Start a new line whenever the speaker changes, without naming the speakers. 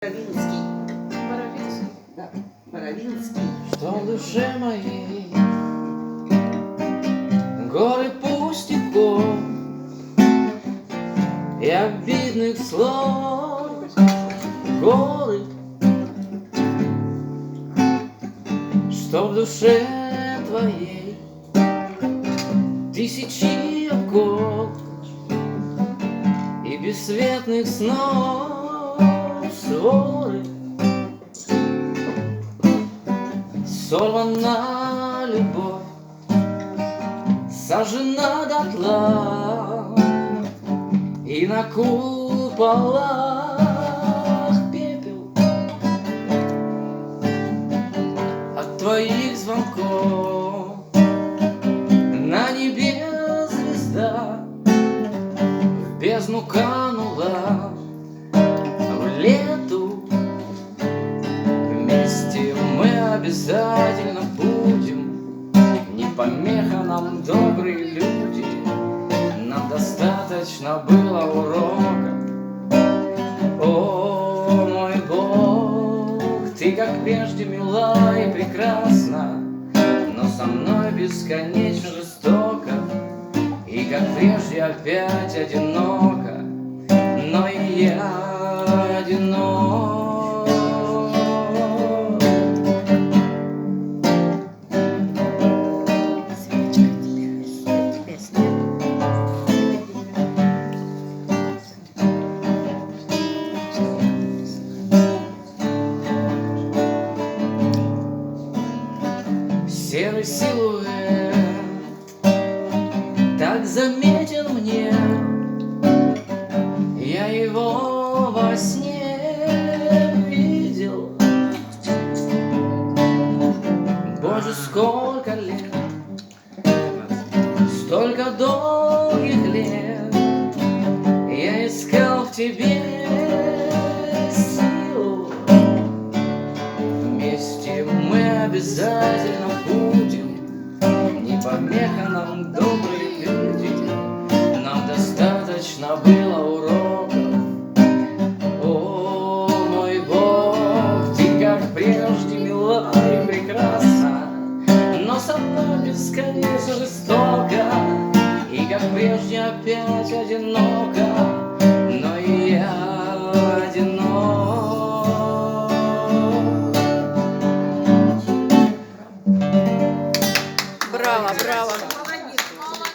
Боровинский.
Боровинский?
Да, Боровинский.
Что в душе моей горы пустяков и обидных слов, горы, что в душе твоей тысячи оков и бесцветных снов, своры. Сорвана любовь, сожжена дотла, и на куполах пепел от твоих звонков. На небе звезда в бездну канула, в лету вместе мы обязательно будем. Не помеха нам, добрые люди, нам достаточно было урока. О, мой Бог, ты как прежде мила и прекрасна, но со мной бесконечно жестоко, и как прежде опять одиноко, но и я одинок. Серый силуэт так заметен мне, я его во сне видел. Боже, сколько лет, столько долгих лет я искал в тебе силу. Вместе мы обязательно будем. Не помеха нам, добрые люди, нам достаточно было уроков. О, мой Бог, ты как прежде мила и прекрасна, но со мной бесконечно жестоко, и как прежде опять одиноко, но и я одинок.